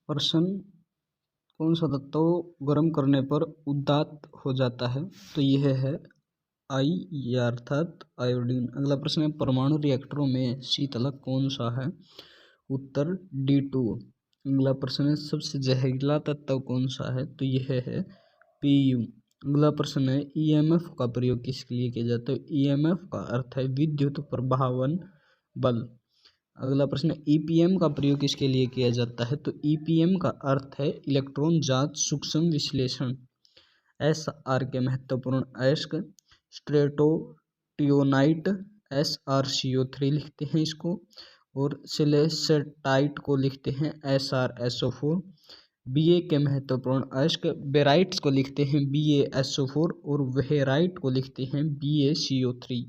प्रश्न, कौन सा तत्व गर्म करने पर उदात्त हो जाता है? तो यह है आई या अर्थात आयोडीन। अगला प्रश्न है, परमाणु रिएक्टरों में शीतलक कौन सा है? उत्तर D2। अगला प्रश्न है, सबसे जहरीला तत्व कौन सा है? तो यह है Pu। अगला प्रश्न है, EMF का प्रयोग किसके लिए किया जाता है? EMF का अर्थ है विद्युत प्रभावन बल। अगला प्रश्न, EPM का प्रयोग किसके लिए किया जाता है? तो EPM का अर्थ है इलेक्ट्रॉन जांच सूक्ष्म विश्लेषण। SR के महत्वपूर्ण अयस्क स्ट्रेटोटियोनाइट SrCO3 लिखते हैं इसको, और सिलेस्टाइट को लिखते हैं SrSO4। Ba के महत्वपूर्ण अयस्क बेराइट्स को लिखते हैं BaSO4 और वेराइट को लिखते हैं BaCO3।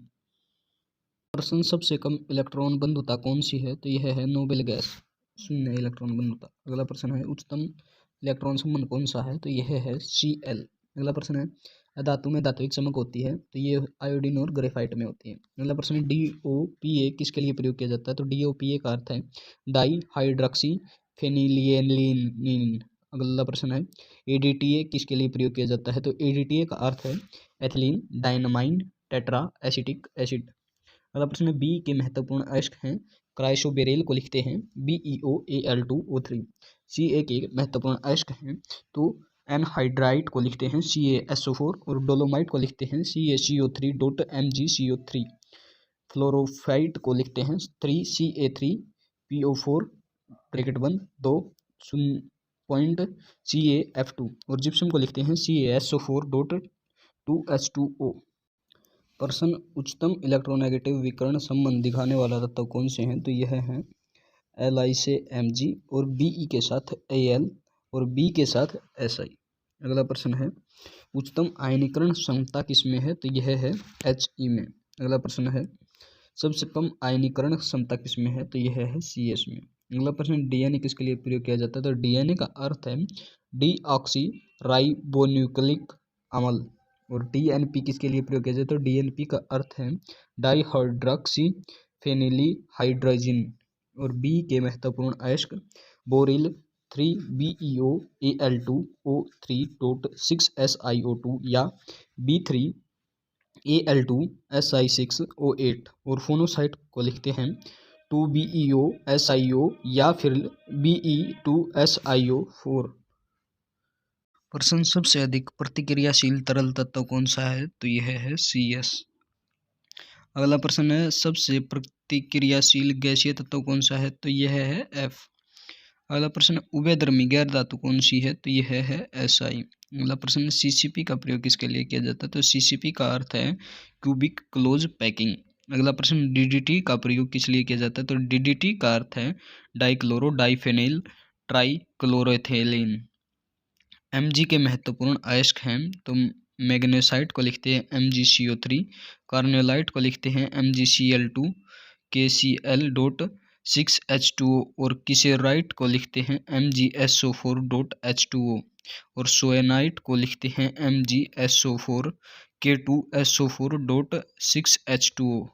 प्रश्न, सबसे कम इलेक्ट्रॉन बंधुता कौन सी है? तो यह है नोबेल गैस, शून्य इलेक्ट्रॉन बंधुता। अगला प्रश्न है, उच्चतम इलेक्ट्रॉन संबंध कौन सा है? तो यह है Cl। अगला प्रश्न है, धातु में धात्विक चमक होती है? तो ये आयोडीन और ग्रेफाइट में होती है। अगला प्रश्न है, DOPA किसके लिए प्रयोग किया जाता है? तो DOPA का अर्थ है डाई हाइड्रोक्सी फेनिलिएनिन। अगला प्रश्न है, ADTA किसके लिए प्रयोग किया जाता है? तो ADTA का अर्थ है एथिलीन डायनामाइन टेट्रा एसिटिक एसिड। अगला प्रश्न है, बी के महत्वपूर्ण अयस्क हैं क्राइसोबेरेल को लिखते हैं BeOAl2O3। Ca के महत्वपूर्ण अयस्क हैं तो एनहाइड्राइट को लिखते हैं CaSO4 और डोलोमाइट को लिखते हैं CaCO3.MgCO3। फ्लोरोफाइट को लिखते हैं 3Ca3PO4 ब्रैकेट बंद 2.CaF2 और जिप्सम को लिखते हैं CaSO4.2H2O। प्रश्न, उच्चतम इलेक्ट्रोनेगेटिव विकर्ण संबंध दिखाने वाला तत्व कौन से हैं? तो यह है Li से Mg और Be के साथ Al और B के साथ Si। अगला प्रश्न है, उच्चतम आयनीकरण क्षमता किसमें है? तो यह है He में। अगला प्रश्न है, सबसे कम आयनीकरण क्षमता किसमें है? तो यह है Cs में। अगला प्रश्न, DNA किसके लिए प्रयोग किया जाता है? तो DNA का अर्थ है डीऑक्सी राइबोन्यूक्लिक अम्ल। और DNP किसके लिए प्रयोग किया जाता है? तो DNP का अर्थ है डाईहाइड्रोक्सी फेनिलहाइड्रोजिन। और B के महत्वपूर्ण अयस्क बोरिल 3BeOAl2O3.6SiO2 या B3Al2Si6O8 और फोनोसाइट को लिखते हैं 2BeOSiO या फिर Be2SiO4। प्रश्न, सबसे अधिक प्रतिक्रियाशील तरल तत्व कौन सा है? तो यह है Cs। अगला प्रश्न है, सबसे प्रतिक्रियाशील गैसीय तत्व कौन सा है? तो यह है F। अगला प्रश्न, उभयधर्मी गैर धातु कौन सी है? तो यह है Si। अगला प्रश्न, CCP का प्रयोग किसके लिए किया जाता है? तो CCP का अर्थ है क्यूबिक क्लोज पैकिंग। अगला प्रश्न, DDT का प्रयोग किस लिए किया जाता है? तो DDT का अर्थ है डाइक्लोरो डाइफेनिल ट्राइक्लोरोएथिलीन। Mg के महत्वपूर्ण अयस्क हैं तो मैग्नेसाइट को लिखते हैं MgCO3, कार्नियोलाइट को लिखते हैं MgCl2 KCl.6H2O और किसेराइट को लिखते हैं MgSO4.H2O और सोएनाइट को लिखते हैं MgSO4 K2SO4.6H2O।